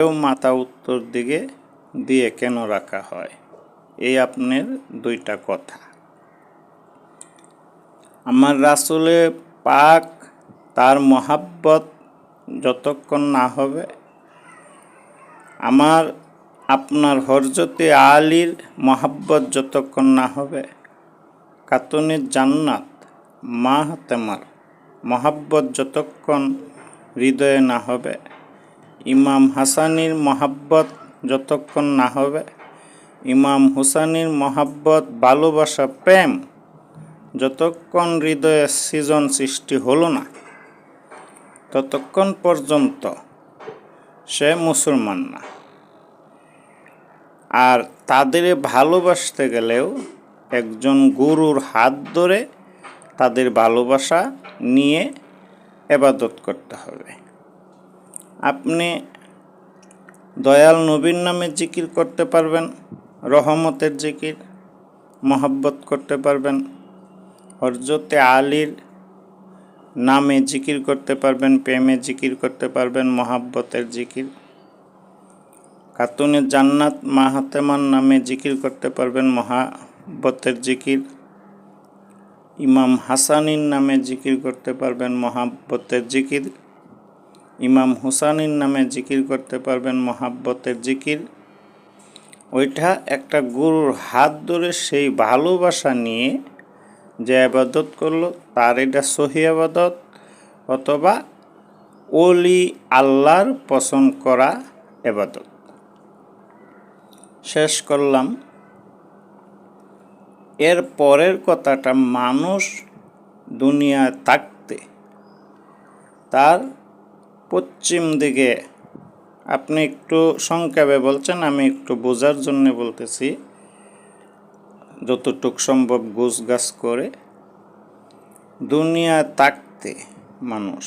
মাথা উত্তর দিকে দিয়ে কেন রাখা হয়? এই আপনার দুইটা কথা। আমার রাসূলে পাক তার মহাব্বত যতক্ষণ না হবে, আমার আপনার হযরতে আলীর মহাব্বত যতক্ষণ না হবে, খাতুনে জান্নাত মা ফাতেমার মহাব্বত যতক্ষণ হৃদয়ে না হবে, ইমাম হাসানির মহাব্বত যতক্ষণ না হবে, ইমাম হুসাইনের মহাব্বত ভালোবাসা প্রেম যতক্ষণ হৃদয়ে সৃজন সৃষ্টি হলো না, ততক্ষণ পর্যন্ত সে মুসলমান না। আর তাদের ভালোবাসতে গেলেও একজন গুরুর হাত ধরে তাদের ভালোবাসা নিয়ে ইবাদত করতে হবে। আপনি দয়াল নবীর নামে জিকির করতে পারবেন, রহমতের জিকির, মহব্বত করতে পারবেন, হযরতে আলীর নামে জিকির করতে পারবেন, প্রেমে জিকির করতে পারবেন, মহাব্বতের জিকির, খাতুনে জান্নাত মা ফাতেমার নামে জিকির করতে পারবেন, মহাব্বতের জিকির, ইমাম হাসানির নামে জিকির করতে পারবেন, মহাব্বতের জিকির, ইমাম হুসাইনের নামে জিকির করতে পারবেন, মহাব্বতের জিকির। ওইটা একটা গুরুর হাত ধরে সেই ভালোবাসা নিয়ে যে ইবাদত করলো, তার এটা সহি ইবাদত, অথবা ওলি আল্লাহর পছন্দ করা ইবাদত। শেষ করলাম। এর পরের কথাটা, মানুষ দুনিয়ায় থাকতে তার পশ্চিম দিকে, আপনি একটু সংক্ষেপে বলছেন, আমি একটু বোঝার জন্য বলতেছি, যতটুক সম্ভব গোছগাছ করে। দুনিয়া থাকতে মানুষ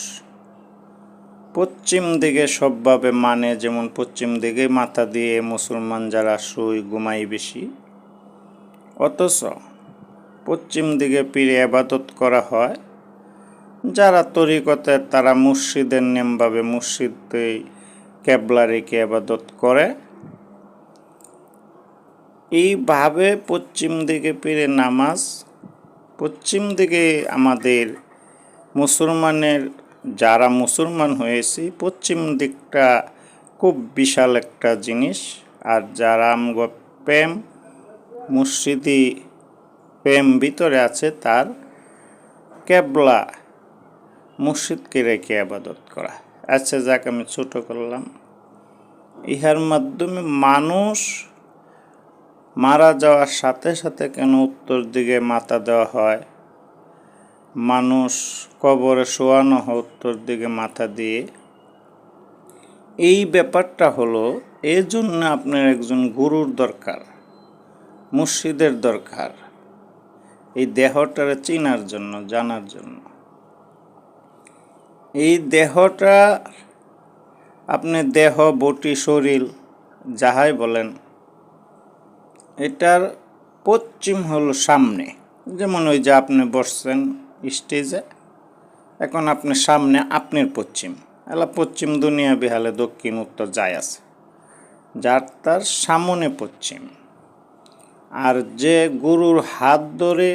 পশ্চিম দিকে সবভাবে মানে, যেমন পশ্চিম দিকে মাথা দিয়ে মুসলমান যারা শুই ঘুমাই বেশি, অথচ পশ্চিম দিকে ফিরে ইবাদত করা হয় যারা তরিকতে, তারা মুর্শিদের নেমভাবে মুর্শিদে কেবলা রেখে ইবাদত করে। এইভাবে পশ্চিম দিকে ফিরে নামাজ, পশ্চিম দিকে আমাদের মুসলমানের যারা মুসলমান হয়েছি, পশ্চিম দিকটা খুব বিশাল একটা জিনিস। আর যারা আমগো প্রেম মুর্শিদি প্রেম ভিতরে আছে, তার কেবলা মুর্শিদকে রেখে ইবাদত করা। আচ্ছা যাক, আমি ছোট করলাম। ইহার মাধ্যমে মানুষ মারা যাওয়ার সাথে সাথে কেন উত্তর দিকে মাথা দেওয়া হয়, মানুষ কবরে শোয়ানো হয় উত্তর দিকে মাথা দিয়ে, এই ব্যাপারটা হলো, এই জন্য আপনার একজন গুরুর দরকার, মুর্শিদের দরকার, এই দেহটারে চিনার জন্য, জানার জন্য। এই দেহটা, আপনি দেহ, বটি, শরীর যাহাই বলেন, এটার পশ্চিম হলো সামনে। যেমন ওই যে আপনি বসছেন স্টেজে, এখন আপনি সামনে আপনার পশ্চিম, এলা পশ্চিম দুনিয়া বিহালে দক্ষিণ উত্তর যায় আছে, যার তার সামনে পশ্চিম। আর যে গুরুর হাত ধরে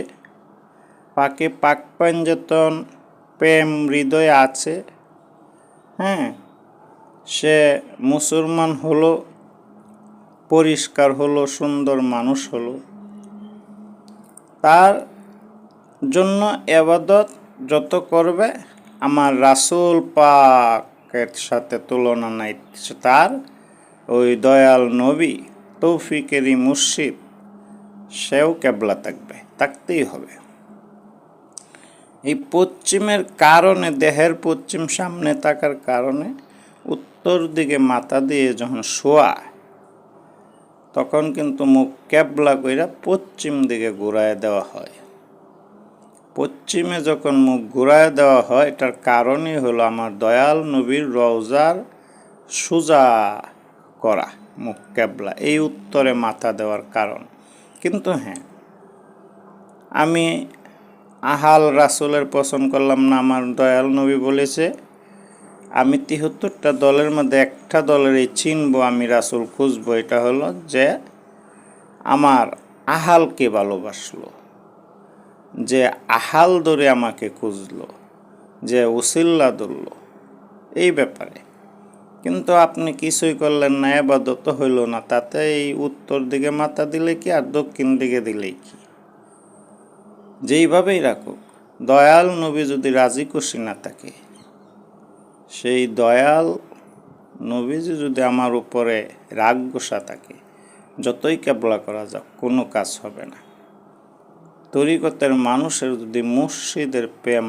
পাকে পাক পাঞ্জতন প্রেম হৃদয়ে আছে, হ্যাঁ, সে মুসলমান হলো, পরিষ্কার হলো, সুন্দর মানুষ হলো, তার জন্য ইবাদত যত করবে, আমার রাসূল পাকের সাথে তুলনা নাই। তার ওই দয়াল নবী তৌফিকেরই মুর্শিদ, সেও কেবলা থাকবে, থাকতেই হবে। এই পশ্চিমের কারণে, দেহের পশ্চিম সামনে থাকার কারণে উত্তর দিকে মাথা দিয়ে যখন শোয়া, তখন কিন্তু মুখ কেবলা কইরা পশ্চিম দিকে ঘুরায় দেওয়া হয়। পশ্চিমে যখন মুখ ঘুরায় দেওয়া হয়, এটার কারণই হলো আমার দয়াল নবীর রওজার সোজা করা মুখ কেবলা, এই উত্তরে মাথা দেওয়ার কারণ। কিন্তু হ্যাঁ, আমি আহাল রাসূলের পছন্দ করলাম না, আমার দয়াল নবী বলেছে আমি ৭৩টা দলের মধ্যে একটা দলের এই চিনবো, আমি রাসূল খুঁজবো, এটা হলো যে আমার আহালকে ভালোবাসলো, যে আহাল ধরে আমাকে খুঁজলো, যে উসিল্লা ধরলো, এই ব্যাপারে। কিন্তু আপনি কিছুই করলেন না, ইবাদত হইল না, তাতে এই উত্তর দিকে মাথা দিলে কি আর দক্ষিণ দিকে দিলেই কি? যেইভাবেই রাখুক, দয়াল নবী যদি রাজি খুশি না থাকে, সেই দয়াল নবীজি যদি আমার উপরে রাগ গোসা থাকে, যতই কেবলা করা যাক কোনো কাজ হবে না। তরিকতের মানুষের যদি মুর্শিদের প্রেম